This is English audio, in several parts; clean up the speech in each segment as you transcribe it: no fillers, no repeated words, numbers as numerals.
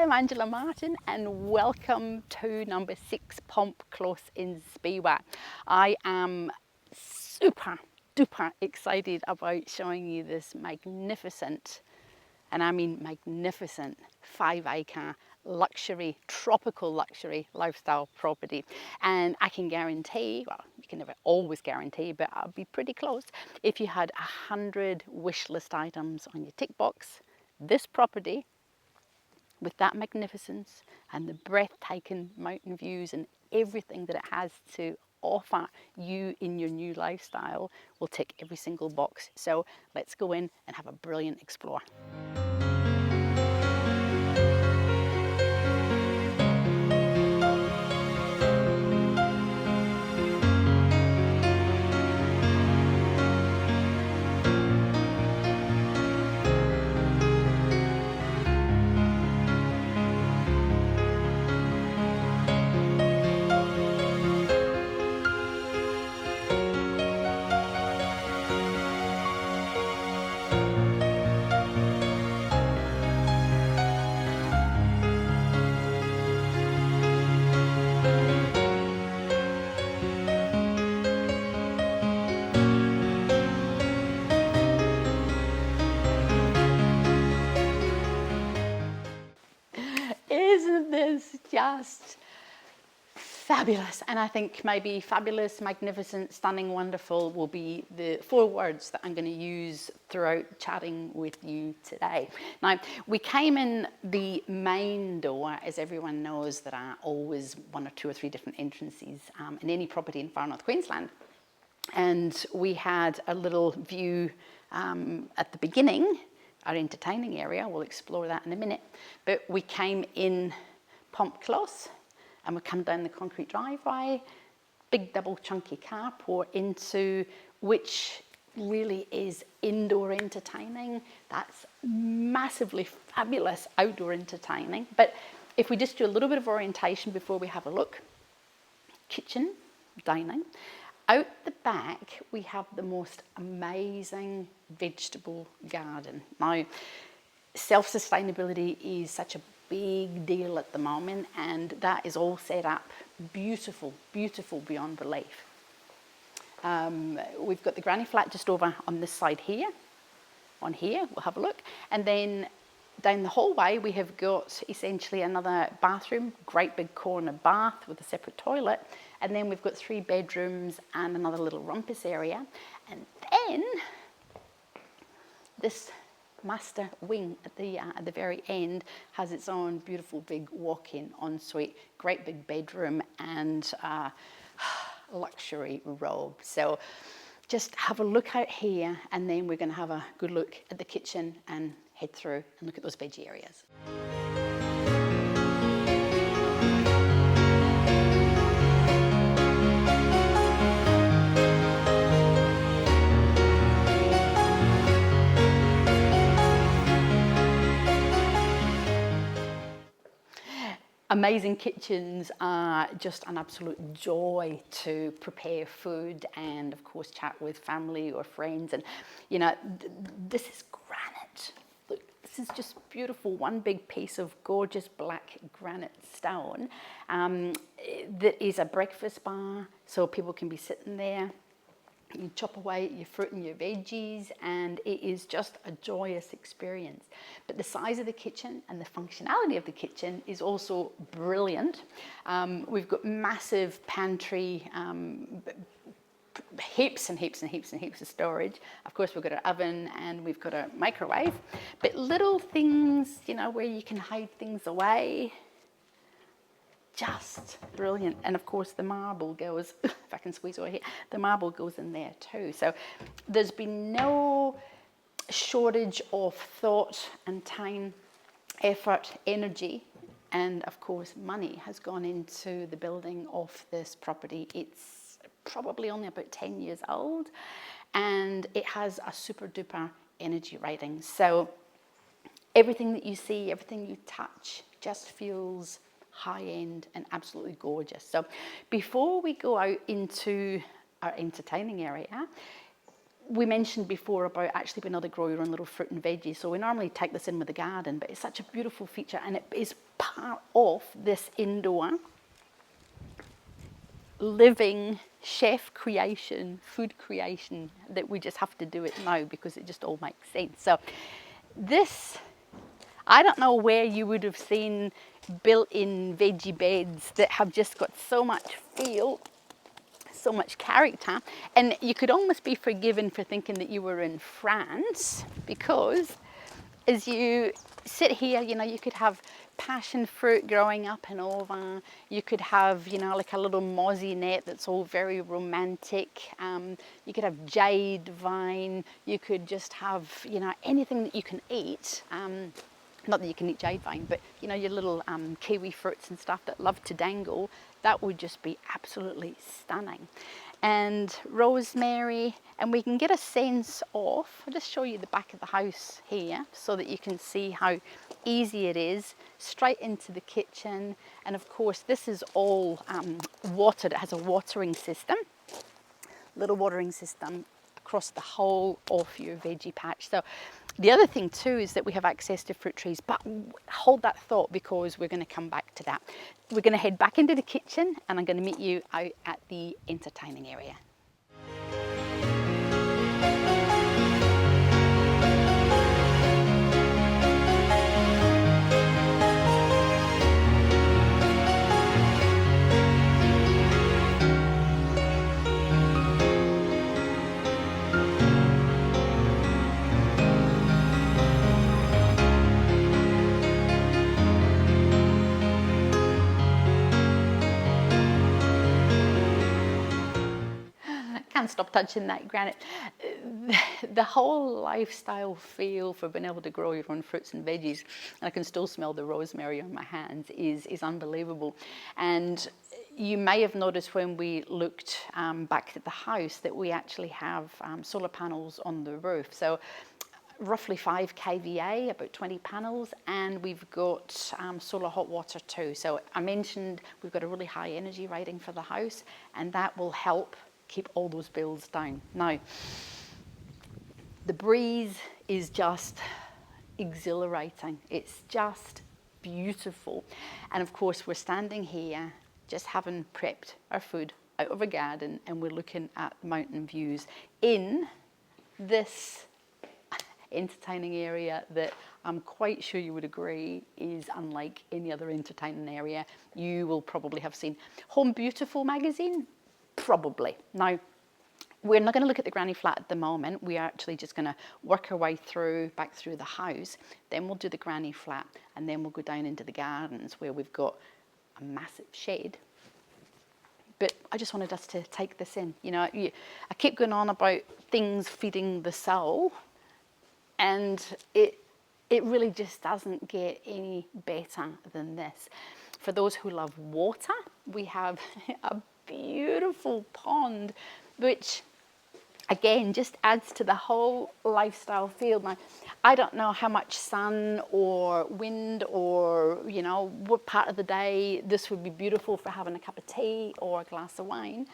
I'm Angela Martin and welcome to number 6 Pomp Close in Speewah. I am super duper excited about showing you this magnificent, and I mean magnificent, 5-acre luxury, tropical luxury lifestyle property. And I can guarantee, well, you can never always guarantee, but I'll be pretty close. If you had 100 wish list items on your tick box, this property with that magnificence and the breathtaking mountain views and everything that it has to offer you in your new lifestyle will tick every single box. So let's go in and have a brilliant explore. Isn't this just fabulous? And I think maybe fabulous, magnificent, stunning, wonderful will be the 4 words that I'm going to use throughout chatting with you today. Now, we came in the main door. As everyone knows, there are always 1 or 2 or 3 different entrances in any property in Far North Queensland. And we had a little view at the beginning, our entertaining area. We'll explore that in a minute. But we came in Pomp Close and we come down the concrete driveway, big double chunky carport into which really is indoor entertaining. That's massively fabulous outdoor entertaining. But if we just do a little bit of orientation before we have a look, kitchen, dining. Out the back, we have the most amazing vegetable garden. Now, self-sustainability is such a big deal at the moment, and that is all set up beautiful, beautiful beyond belief. We've got the granny flat just over on this side here. On here, we'll have a look. And then down the hallway, we have got essentially another bathroom, great big corner bath with a separate toilet. And then we've got 3 bedrooms and another little rumpus area. And then this master wing at the very end has its own beautiful big walk-in ensuite, great big bedroom and luxury robe. So just have a look out here, and then we're going to have a good look at the kitchen and head through and look at those veggie areas. Amazing kitchens are just an absolute joy to prepare food and, of course, chat with family or friends. And, you know, this is granite. Look, this is just beautiful. One big piece of gorgeous black granite stone that is a breakfast bar, so people can be sitting there. You chop away at your fruit and your veggies, and it is just a joyous experience. But the size of the kitchen and the functionality of the kitchen is also brilliant. We've got massive pantry, heaps and heaps and heaps and heaps of storage. Of course, we've got an oven and we've got a microwave, but little things, you know, where you can hide things away. Just brilliant. And of course the marble goes, if I can squeeze over here, the marble goes in there too. So there's been no shortage of thought and time, effort, energy, and of course money has gone into the building of this property. It's probably only about 10 years old, and it has a super duper energy rating. So everything that you see, everything you touch just feels high-end and absolutely gorgeous. So before we go out into our entertaining area, we mentioned before about actually being able to grow your own little fruit and veggies. So we normally take this in with the garden, but it's such a beautiful feature, and it is part of this indoor living chef creation, food creation, that we just have to do it now because it just all makes sense. So this, I don't know where you would have seen built-in veggie beds that have just got so much feel, so much character, and you could almost be forgiven for thinking that you were in France, because as you sit here, you know, you could have passion fruit growing up and over. You could have, you know, like a little mozzie net that's all very romantic. You could have jade vine. You could just have, you know, anything that you can eat. Not that you can eat jade vine, but, you know, your little kiwi fruits and stuff that love to dangle. That would just be absolutely stunning. And rosemary, and we can get a sense of, I'll just show you the back of the house here so that you can see how easy it is, straight into the kitchen. And of course this is all watered. It has a watering system, little watering system across the whole of your veggie patch. So the other thing too is that we have access to fruit trees, but hold that thought because we're going to come back to that. We're going to head back into the kitchen and I'm going to meet you out at the entertaining area. Can't stop touching that granite. The whole lifestyle feel for being able to grow your own fruits and veggies, and I can still smell the rosemary on my hands, is unbelievable. And you may have noticed when we looked back at the house that we actually have solar panels on the roof. So roughly 5 kVA, about 20 panels, and we've got solar hot water too. So I mentioned we've got a really high energy rating for the house, and that will help keep all those bills down. Now, the breeze is just exhilarating. It's just beautiful. And of course, we're standing here just having prepped our food out of a garden, and we're looking at mountain views in this entertaining area that I'm quite sure you would agree is unlike any other entertaining area you will probably have seen. Home Beautiful magazine? Probably. Now, we're not going to look at the granny flat at the moment. We are actually just going to work our way back through the house. Then we'll do the granny flat, and then we'll go down into the gardens where we've got a massive shed. But I just wanted us to take this in. You know, I keep going on about things feeding the soul, and it really just doesn't get any better than this. For those who love water, we have a beautiful pond, which again just adds to the whole lifestyle feel. Now, I don't know how much sun or wind or, you know, what part of the day this would be beautiful for having a cup of tea or a glass of wine,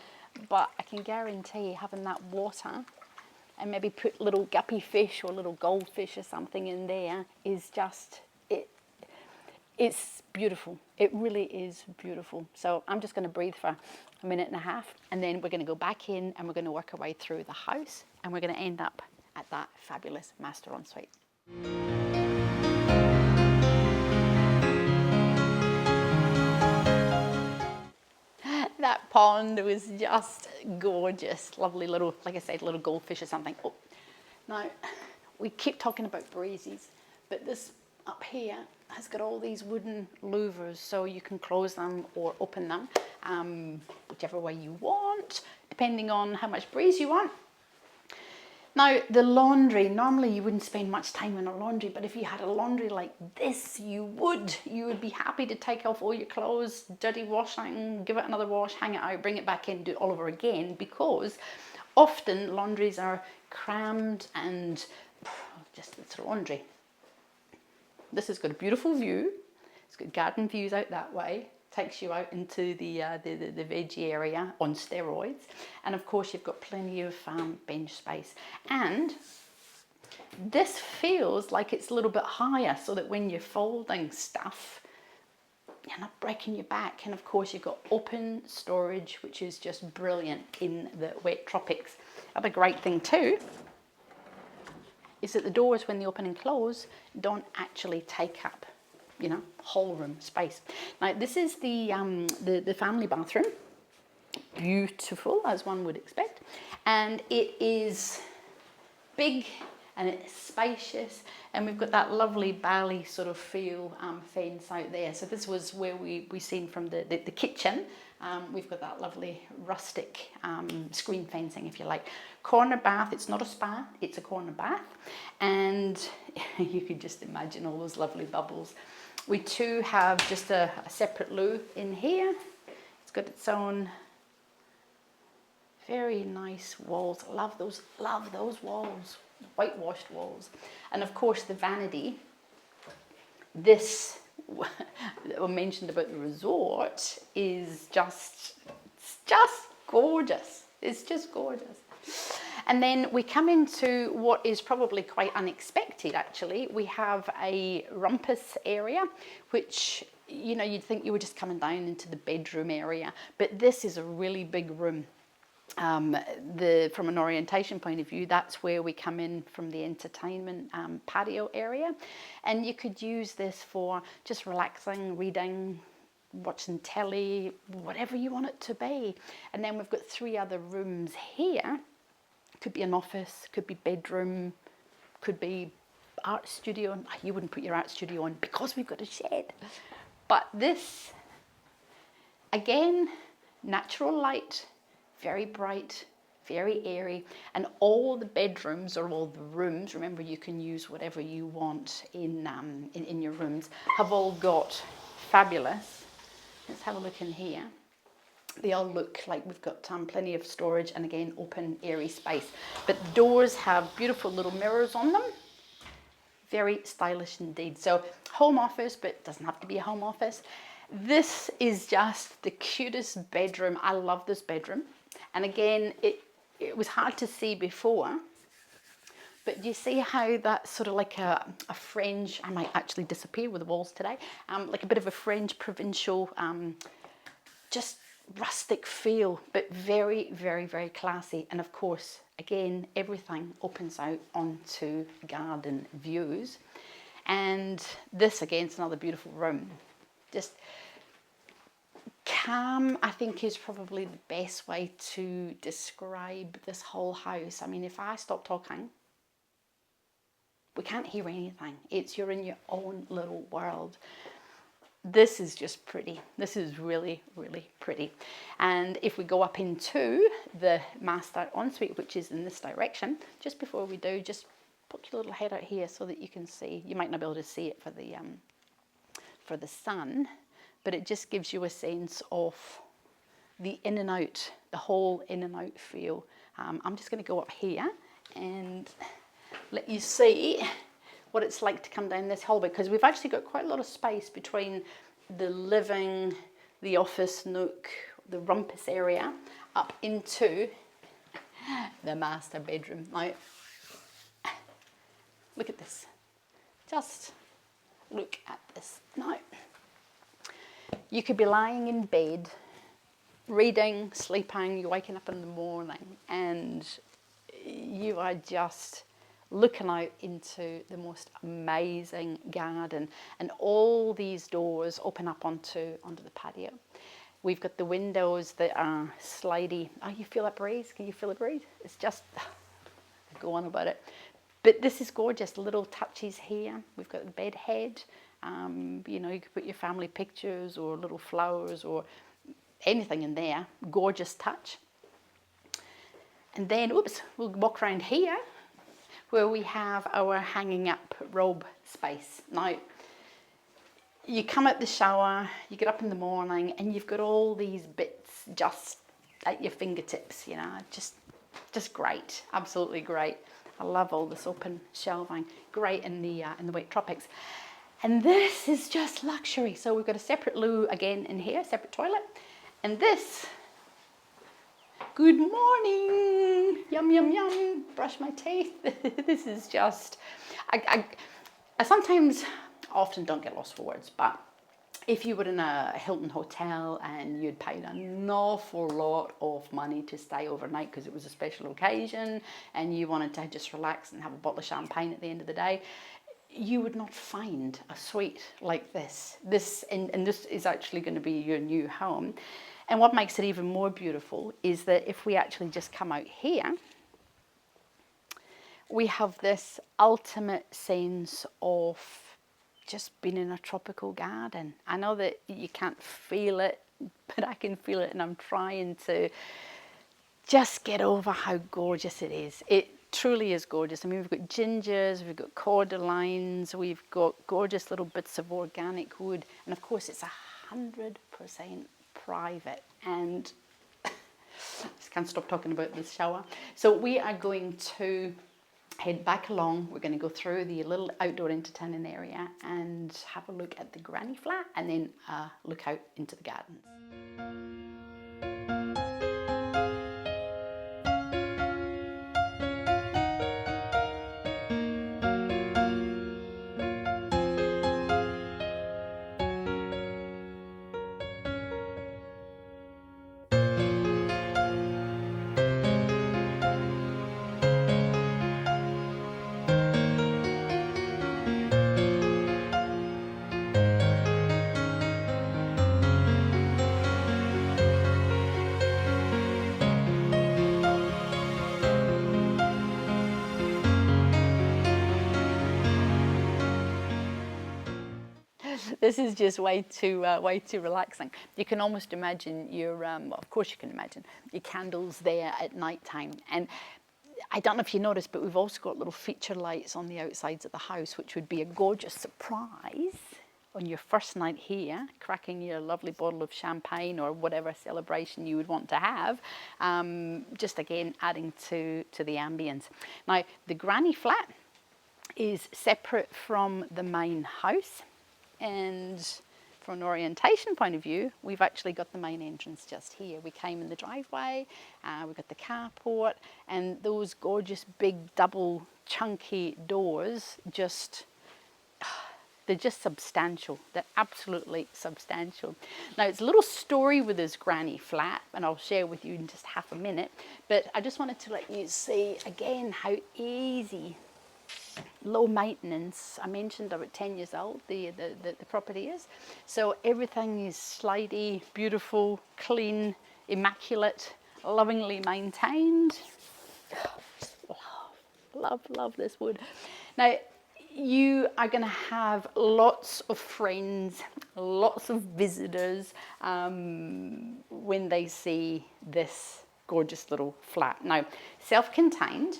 but I can guarantee having that water and maybe put little guppy fish or little goldfish or something in there is just, it's beautiful. It really is beautiful. So I'm just going to breathe for a minute and a half, and then we're going to go back in and we're going to work our way through the house, and we're going to end up at that fabulous master ensuite. That pond was just gorgeous. Lovely little, like I said, little goldfish or something. Oh. Now, we keep talking about breezes, but this up here has got all these wooden louvers, so you can close them or open them, whichever way you want, depending on how much breeze you want. Now, the laundry, normally you wouldn't spend much time in a laundry, but if you had a laundry like this, you would be happy to take off all your clothes, dirty washing, give it another wash, hang it out, bring it back in, do it all over again, because often laundries are crammed and just it's laundry. This has got a beautiful view. It's got garden views out that way. takes you out into the veggie area on steroids. And of course you've got plenty of bench space. And this feels like it's a little bit higher so that when you're folding stuff, you're not breaking your back. And of course you've got open storage, which is just brilliant in the wet tropics. Other great thing too is that the doors, when they open and close, don't actually take up, you know, whole room space. Now this is the family bathroom. Beautiful, as one would expect, and it is big and it's spacious, and we've got that lovely Bali sort of feel fence out there. So this was where we seen from the kitchen. We've got that lovely rustic screen fencing, if you like. Corner bath, it's not a spa, it's a corner bath. And you can just imagine all those lovely bubbles. We too have just a separate loo in here. It's got its own very nice walls. Love those walls, whitewashed walls. And of course the vanity. This I mentioned about the resort is just gorgeous. It's just gorgeous. And then we come into what is probably quite unexpected actually. We have a rumpus area, which, you know, you'd think you were just coming down into the bedroom area, but this is a really big room. From an orientation point of view, that's where we come in from the entertainment patio area, and you could use this for just relaxing, reading, watching telly, whatever you want it to be. And then we've got 3 other rooms here. Could be an office, could be bedroom, could be art studio. You wouldn't put your art studio on because we've got a shed. But this, again, natural light, very bright, very airy, and all the bedrooms or all the rooms, remember you can use whatever you want in your rooms, have all got fabulous. Let's have a look in here. They all look like we've got plenty of storage, and again, open, airy space. But the doors have beautiful little mirrors on them. Very stylish indeed. So home office, but it doesn't have to be a home office. This is just the cutest bedroom. I love this bedroom. And again, it was hard to see before, but you see how that's sort of like a French, I might actually disappear with the walls today, like a bit of a French provincial, just rustic feel, but very, very, very classy. And of course, again, everything opens out onto garden views. And this, again, is another beautiful room. Just calm, I think, is probably the best way to describe this whole house. I mean, if I stop talking, we can't hear anything. You're in your own little world. This is just pretty. This is really, really pretty. And if we go up into the master ensuite, which is in this direction, just before we do, just put your little head out here so that you can see. You might not be able to see it for the sun, but it just gives you a sense of the in and out, the whole in and out feel. I'm just going to go up here and let you see what it's like to come down this hallway, because we've actually got quite a lot of space between the living, the office nook, the rumpus area, up into the master bedroom. Now, look at this. Just look at this. Now, you could be lying in bed, reading, sleeping, you're waking up in the morning, and you are just looking out into the most amazing garden, and all these doors open up onto the patio. We've got the windows that are slidey. Oh, you feel that breeze? Can you feel the breeze? It's just, go on about it. But this is gorgeous, little touches here. We've got the bed head. You know, you could put your family pictures or little flowers or anything in there. Gorgeous touch. And then, oops, we'll walk around here, where we have our hanging up robe space. Now, you come out the shower, you get up in the morning, and you've got all these bits just at your fingertips, you know, just great, absolutely great. I love all this open shelving, great in the wet tropics. And this is just luxury. So we've got a separate loo again in here, separate toilet. And this, good morning, yum, yum, yum, brush my teeth. This is just, I sometimes, often don't get lost for words, but if you were in a Hilton hotel and you'd paid an awful lot of money to stay overnight because it was a special occasion and you wanted to just relax and have a bottle of champagne at the end of the day, you would not find a suite like this. And this is actually going to be your new home. And what makes it even more beautiful is that if we actually just come out here, we have this ultimate sense of just being in a tropical garden. I know that you can't feel it, but I can feel it, and I'm trying to just get over how gorgeous it is. It truly is gorgeous. I mean, we've got gingers, we've got cordylines, we've got gorgeous little bits of organic wood, and of course it's 100% private. And I just can't stop talking about this shower. So we are going to head back along. We're going to go through the little outdoor entertaining area and have a look at the granny flat, and then look out into the gardens. This is just way too relaxing. You can almost imagine your, well, of course you can imagine your candles there at night time. And I don't know if you noticed, but we've also got little feature lights on the outsides of the house, which would be a gorgeous surprise on your first night here, cracking your lovely bottle of champagne or whatever celebration you would want to have. Just again, adding to the ambience. Now, the granny flat is separate from the main house. And from an orientation point of view, we've actually got the main entrance just here. We came in the driveway, we've got the carport, and those gorgeous big double chunky doors they're just substantial. They're absolutely substantial. Now, it's a little story with this granny flat, and I'll share with you in just half a minute, but I just wanted to let you see again how easy, low maintenance. I mentioned about 10 years old the property is. So everything is slidey, beautiful, clean, immaculate, lovingly maintained. Love this wood. Now, you are going to have lots of friends, lots of visitors when they see this gorgeous little flat. Now, self-contained.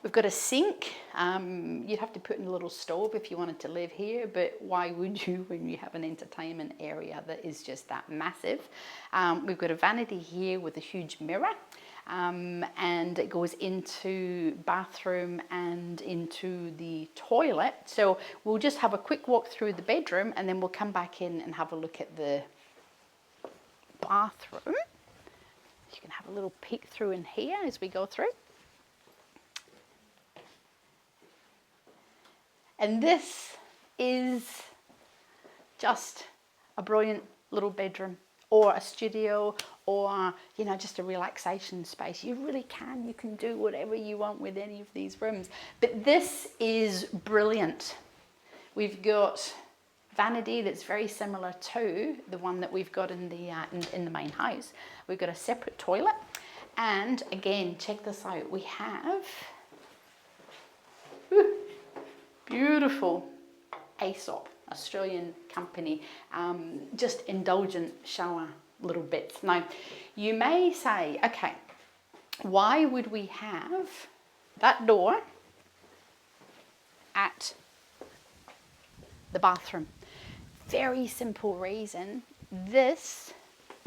We've got a sink. You'd have to put in a little stove if you wanted to live here, but why would you when you have an entertainment area that is just that massive? We've got a vanity here with a huge mirror, and it goes into bathroom and into the toilet. So we'll just have a quick walk through the bedroom, and then we'll come back in and have a look at the bathroom. You can have a little peek through in here as we go through. And this is just a brilliant little bedroom or a studio or, you know, just a relaxation space. You can do whatever you want with any of these rooms. But this is brilliant. We've got vanity that's very similar to the one that we've got in the main house. We've got a separate toilet. And again, check this out. We have beautiful Aesop, Australian company, just indulgent shower little bits. Now, you may say, okay, why would we have that door at the bathroom? Very simple reason. This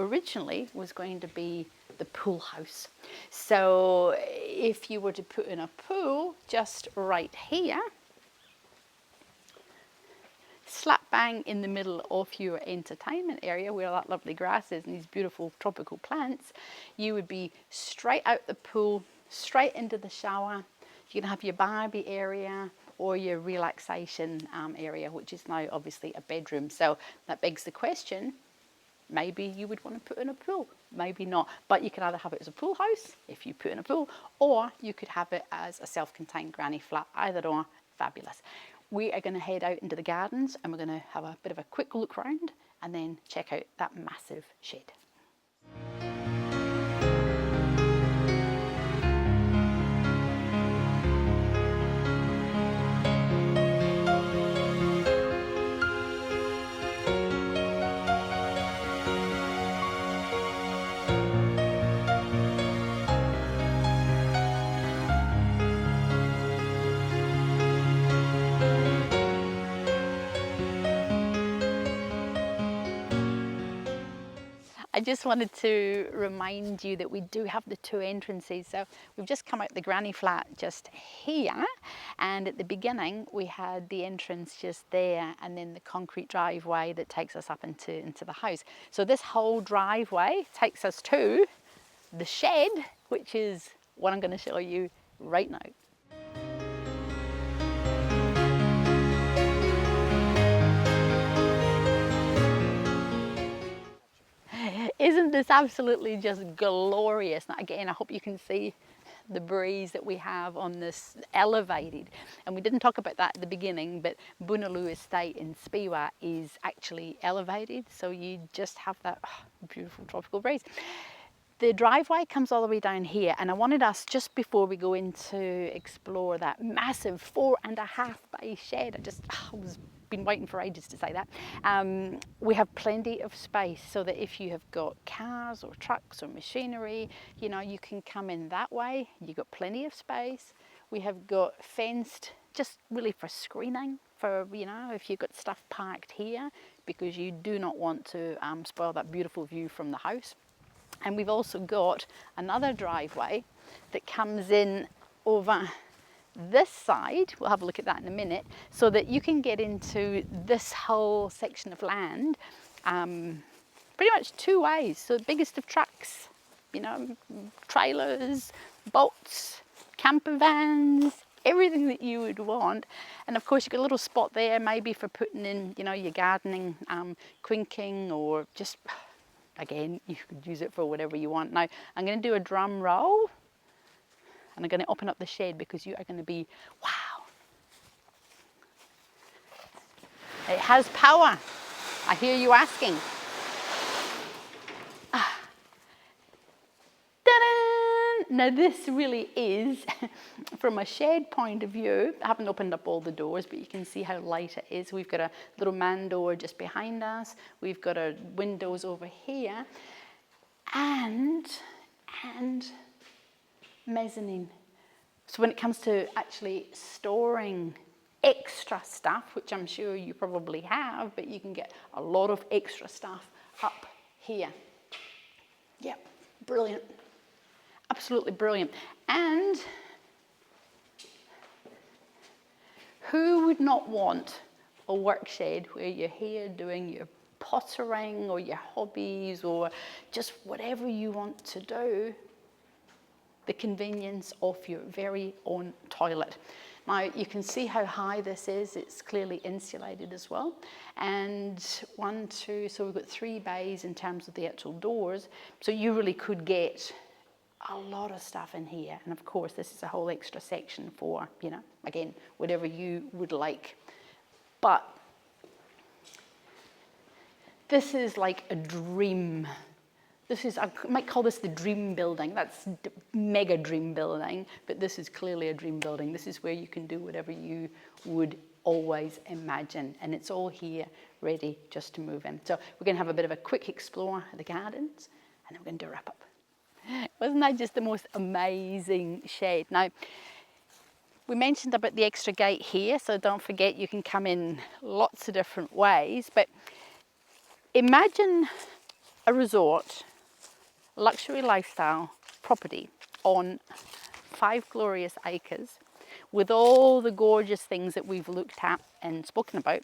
originally was going to be the pool house. So if you were to put in a pool just right here, slap bang in the middle of your entertainment area where that lovely grass is and these beautiful tropical plants, you would be straight out the pool, straight into the shower. You can have your Barbie area or your relaxation area, which is now obviously a bedroom. So that begs the question, maybe you would want to put in a pool, maybe not. But you can either have it as a pool house, if you put in a pool, or you could have it as a self-contained granny flat, either or, fabulous. We are going to head out into the gardens and we're going to have a bit of a quick look round and then check out that massive shed. I just wanted to remind you that we do have the two entrances. So we've just come out the granny flat just here, and at the beginning we had the entrance just there and then the concrete driveway that takes us up into the house. So this whole driveway takes us to the shed, which is what I'm going to show you right now. Isn't this absolutely just glorious? Now, again, I hope you can see the breeze that we have on this elevated. And we didn't talk about that at the beginning, but Bunaloo Estate in Speewah is actually elevated. So you just have that beautiful tropical breeze. The driveway comes all the way down here, and I wanted us, just before we go in, to explore that massive 4.5 bay shed. I was been waiting for ages to say that. We have plenty of space so that if you have got cars or trucks or machinery, you know, you can come in that way. You've got plenty of space. We have got fenced just really for screening, for, you know, if you've got stuff parked here, because you do not want to spoil that beautiful view from the house. And we've also got another driveway that comes in over this side. We'll have a look at that in a minute, so that you can get into this whole section of land pretty much two ways. So the biggest of trucks, you know, trailers, boats, camper vans, everything that you would want. And of course you've got a little spot there maybe for putting in, you know, your gardening, quinking, or just, again, you could use it for whatever you want. Now I'm going to do a drum roll and I'm going to open up the shed because you are going to be, wow. It has power. I hear you asking. Ta-da! Now this really is, from a shed point of view, I haven't opened up all the doors, but you can see how light it is. We've got a little man door just behind us. We've got our windows over here. And mezzanine. So when it comes to actually storing extra stuff, which I'm sure you probably have, but you can get a lot of extra stuff up here. Yep, brilliant. Absolutely brilliant. And who would not want a work shed where you're here doing your pottering or your hobbies or just whatever you want to do, the convenience of your very own toilet. Now you can see how high this is. It's clearly insulated as well. And one, two, so we've got 3 bays in terms of the actual doors. So you really could get a lot of stuff in here. And of course this is a whole extra section for, you know, again, whatever you would like. But this is like a dream. This is, I might call this the dream building. That's mega dream building, but this is clearly a dream building. This is where you can do whatever you would always imagine. And it's all here ready just to move in. So we're gonna have a bit of a quick explore of the gardens and then we're gonna do a wrap up. Wasn't that just the most amazing shed? Now, we mentioned about the extra gate here, so don't forget you can come in lots of different ways, but imagine a resort, luxury lifestyle property on 5 glorious acres with all the gorgeous things that we've looked at and spoken about,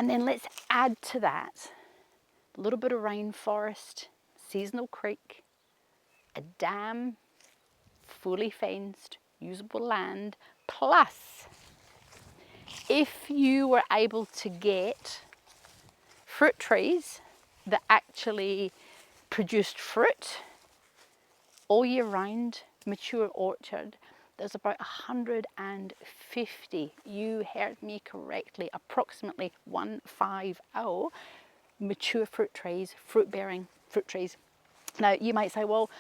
And then let's add to that a little bit of rainforest, seasonal creek, a dam, fully fenced, usable land, plus if you were able to get fruit trees that actually produced fruit all year round, mature orchard, there's about 150, you heard me correctly, approximately 150 mature fruit trees, fruit-bearing fruit trees. Now you might say, well,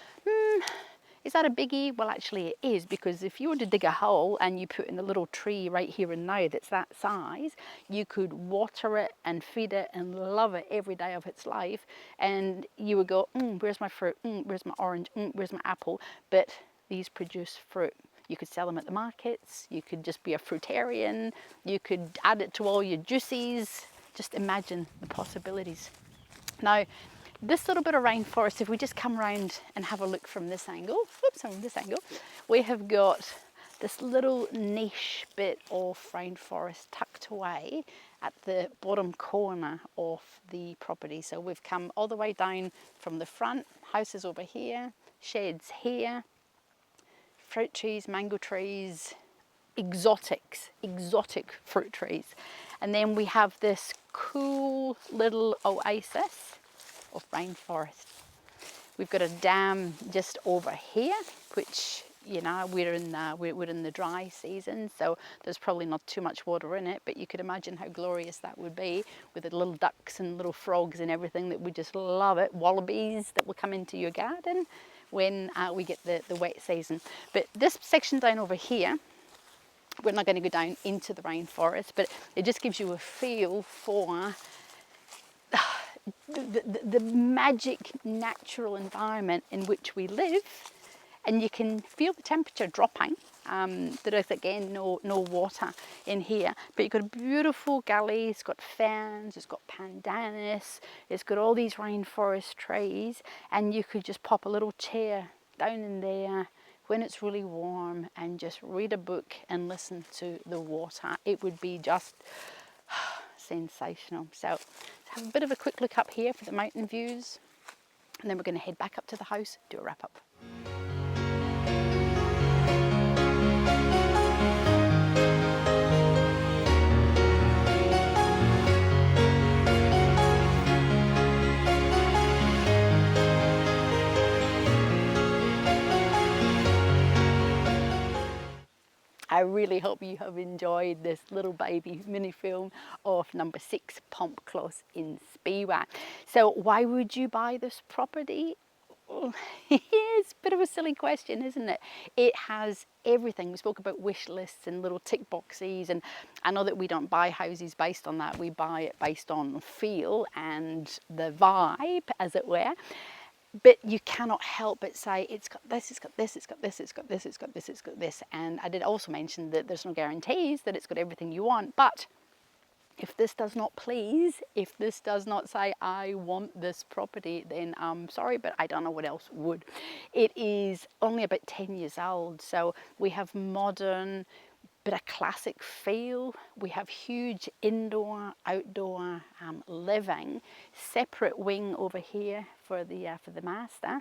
is that a biggie? Well, actually it is, because if you were to dig a hole and you put in a little tree right here and now that's that size, you could water it and feed it and love it every day of its life, and you would go, where's my fruit? Where's my orange? Where's my apple? But these produce fruit. You could sell them at the markets, you could just be a fruitarian, you could add it to all your juices. Just imagine the possibilities. Now, this little bit of rainforest, if we just come around and have a look from this angle, we have got this little niche bit of rainforest tucked away at the bottom corner of the property. So we've come all the way down from the front, houses over here, sheds here, fruit trees, mango trees, exotic fruit trees. And then we have this cool little oasis of rainforest. We've got a dam just over here, which, you know, we're in the dry season, so there's probably not too much water in it, but you could imagine how glorious that would be with the little ducks and little frogs and everything that would just love it, wallabies that will come into your garden when we get the wet season. But this section down over here, we're not going to go down into the rainforest, but it just gives you a feel for the magic natural environment in which we live. And you can feel the temperature dropping. There is again no water in here, but you've got a beautiful gully. It's got ferns, it's got pandanus, it's got all these rainforest trees, and you could just pop a little chair down in there when it's really warm and just read a book and listen to the water. It would be just sensational. So have a bit of a quick look up here for the mountain views, and then we're going to head back up to the house, do a wrap up. I really hope you have enjoyed this little baby mini film of number 6, Pomp Close in Speewah. So why would you buy this property? It's a bit of a silly question, isn't it? It has everything. We spoke about wish lists and little tick boxes, and I know that we don't buy houses based on that. We buy it based on feel and the vibe, as it were. But you cannot help but say, it's got this, it's got this, it's got this, it's got this, it's got this, it's got this. And I did also mention that there's no guarantees that it's got everything you want. But if this does not please, if this does not say, I want this property, then I'm sorry, but I don't know what else would. It is only about 10 years old. So we have modern, but a classic feel. We have huge indoor, outdoor living. Separate wing over here for the master.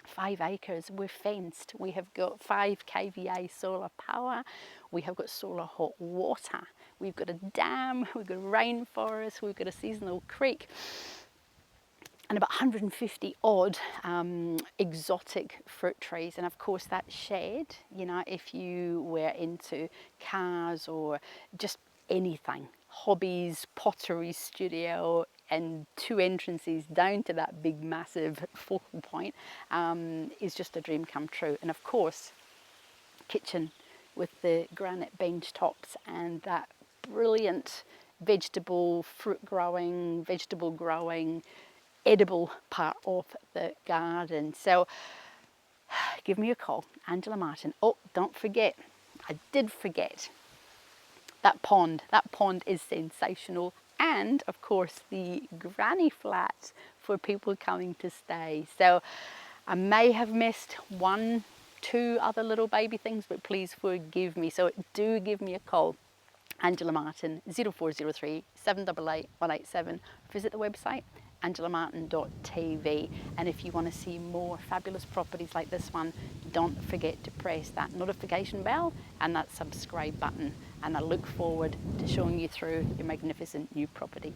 5 acres. We're fenced. We have got 5 kVA solar power. We have got solar hot water. We've got a dam. We've got a rainforest. We've got a seasonal creek. And about 150 odd exotic fruit trees. And of course that shed, you know, if you were into cars or just anything, hobbies, pottery studio, and 2 entrances down to that big massive focal point is just a dream come true. And of course, kitchen with the granite bench tops and that brilliant vegetable growing, edible part of the garden. So give me a call, Angela Martin. Oh, don't forget, I did forget that pond. That pond is sensational. And of course the granny flats for people coming to stay. So I may have missed 1, 2 other little baby things, but please forgive me. So do give me a call. Angela Martin, 0403 788 187. Visit the website angelamartin.tv, and if you want to see more fabulous properties like this one, don't forget to press that notification bell and that subscribe button, and I look forward to showing you through your magnificent new property.